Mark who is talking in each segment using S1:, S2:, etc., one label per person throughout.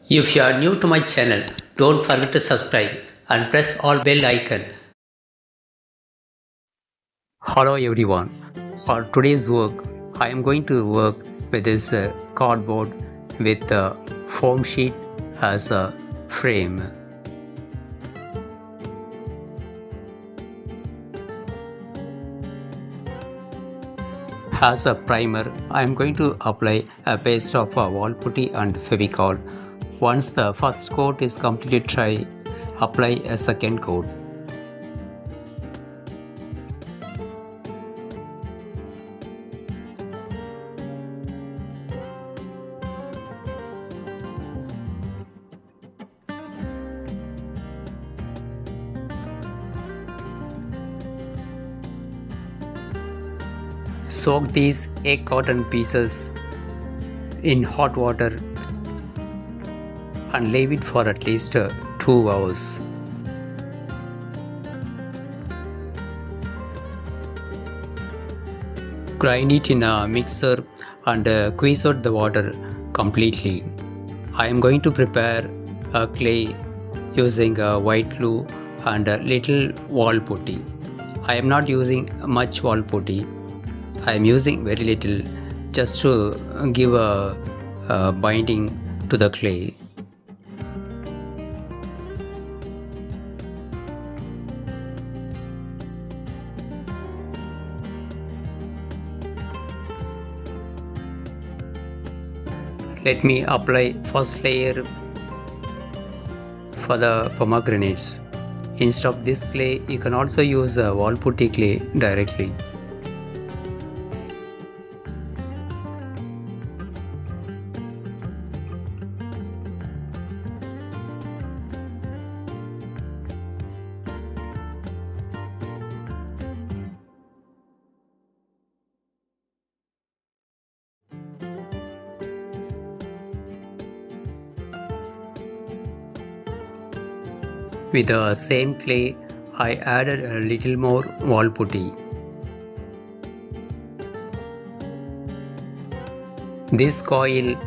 S1: If you are new to my channel, don't forget to subscribe and press all bell icon. Hello everyone. For today's work, I am going to work with this cardboard with a foam sheet as a frame. As a primer, I am going to apply a paste of Wallputty and fevicol. Once the first coat is completely dry, apply a second coat. Soak these egg cotton pieces in hot water and leave it for at least 2 hours. Grind it in a mixer and squeeze out the water completely. I am going to prepare a clay using a white glue and a little Wallputty. I am not using much Wallputty. I am using very little just to give a binding to the clay. Let me apply first layer for the pomegranates. Instead of this clay, you can also use a Wallputty clay directly. With the same clay, I added a little more Wallputty. This coil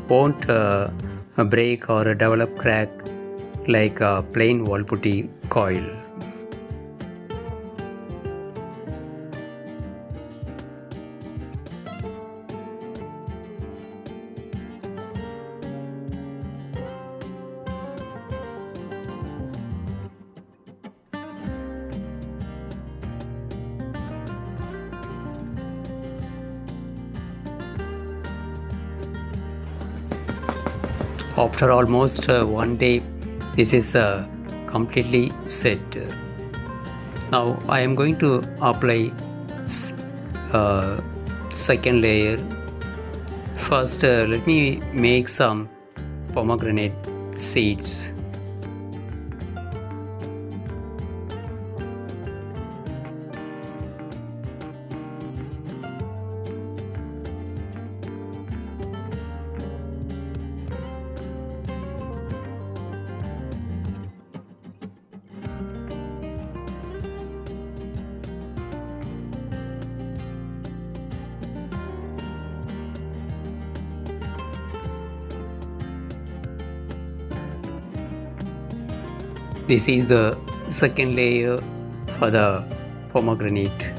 S1: won't break or develop crack like a plain Wallputty coil. After almost 1 day, this is completely set. Now I am going to apply second layer. First, let me make some pomegranate seeds. This is the second layer for the pomegranate.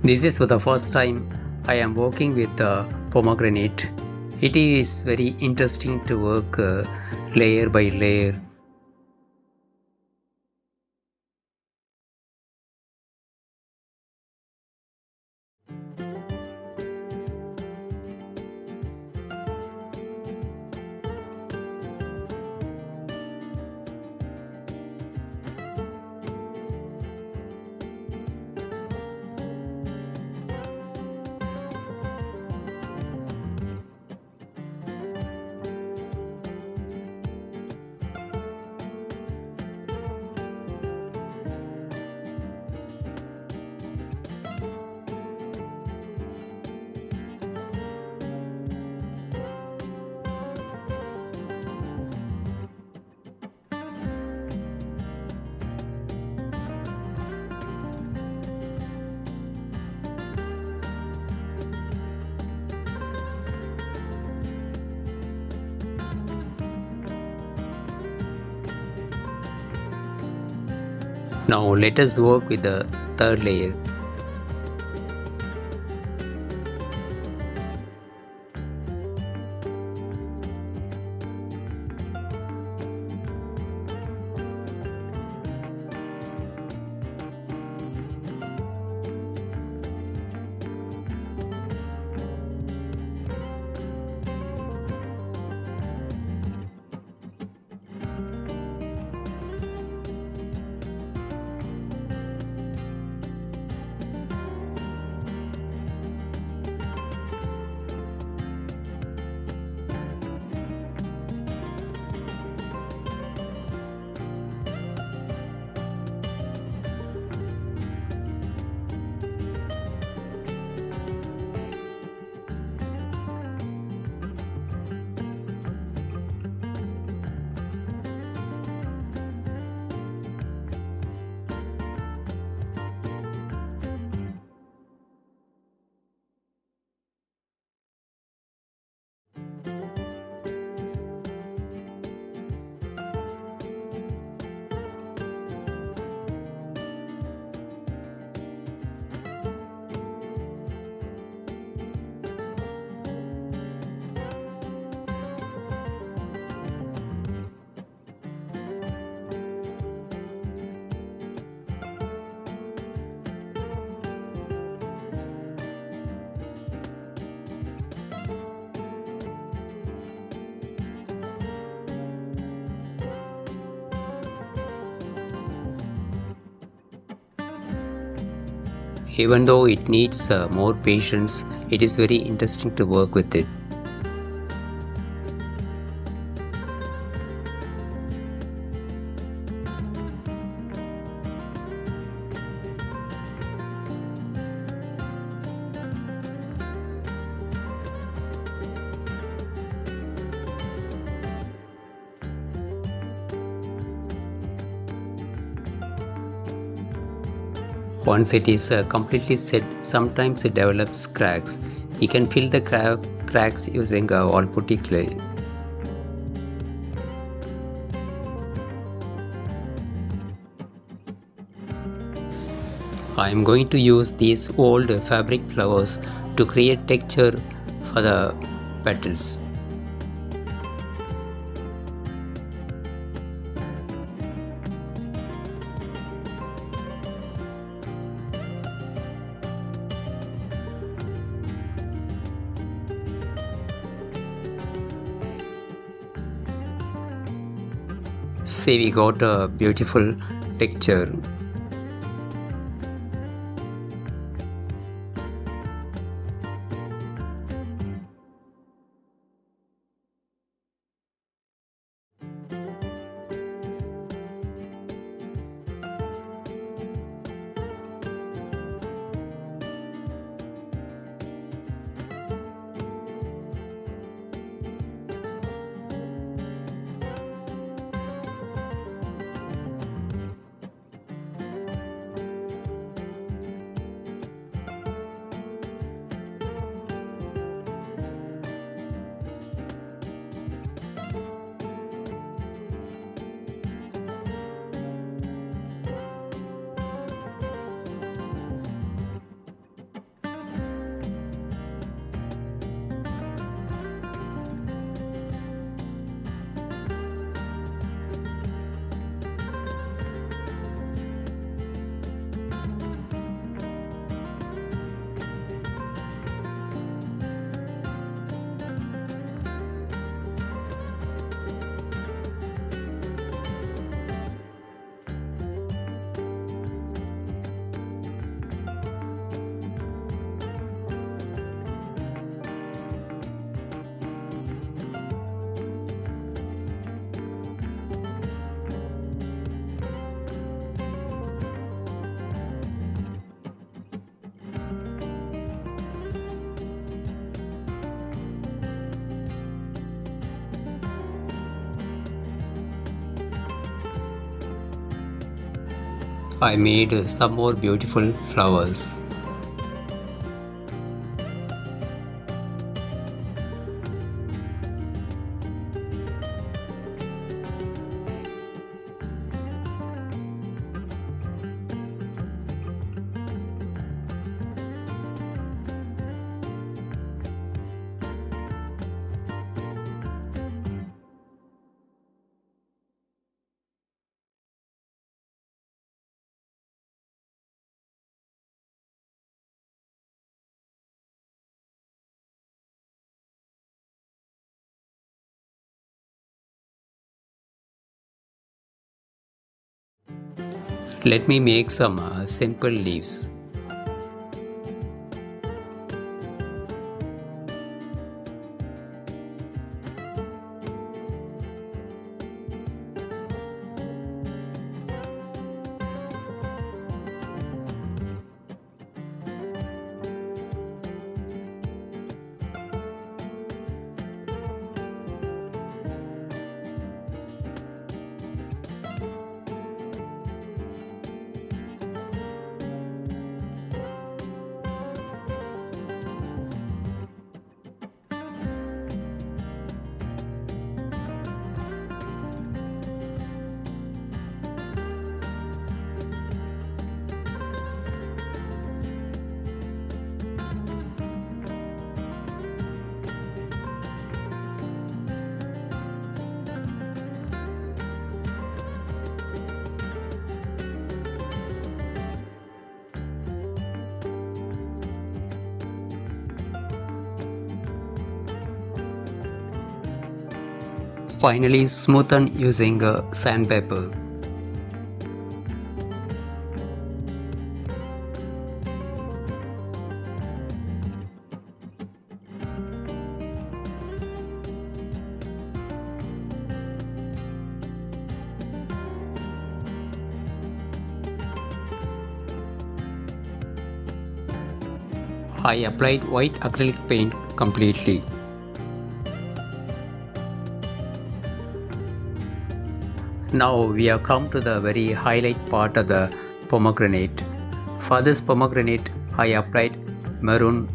S1: This is for the first time I am working with the pomegranate. It is very interesting to work layer by layer. Now let us work with the third layer. Even though it needs more patience, it is very interesting to work with it. Once it is completely set, sometimes it develops cracks. You can fill the cracks using a Wallputty clay. I am going to use these old fabric flowers to create texture for the petals. See, we got a beautiful texture. I made some more beautiful flowers. Let me make some simple leaves. Finally, smoothen using sandpaper. I applied white acrylic paint completely. Now we have come to the very highlight part of the pomegranate. For this pomegranate, I applied maroon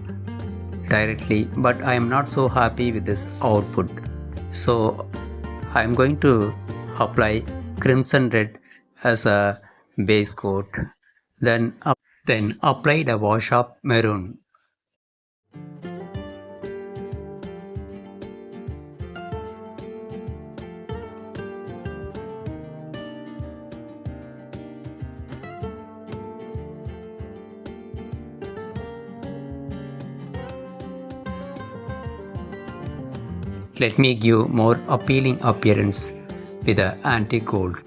S1: directly, but I am not so happy with this output. So I am going to apply crimson red as a base coat. Then apply the wash of maroon. Let me give more appealing appearance with the antique gold.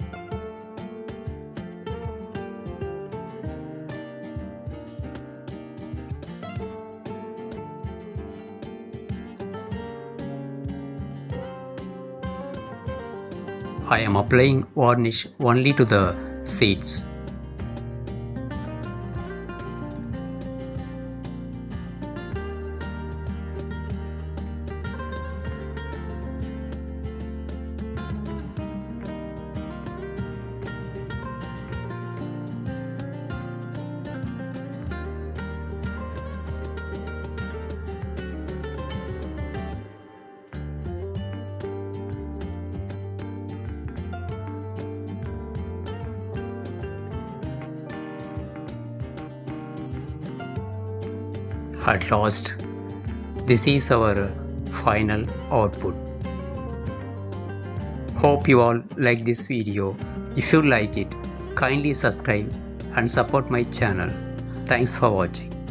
S1: I am applying varnish only to the seeds. At last, this is our final output. Hope you all like this video. If you like it, kindly subscribe and support my channel. Thanks for watching.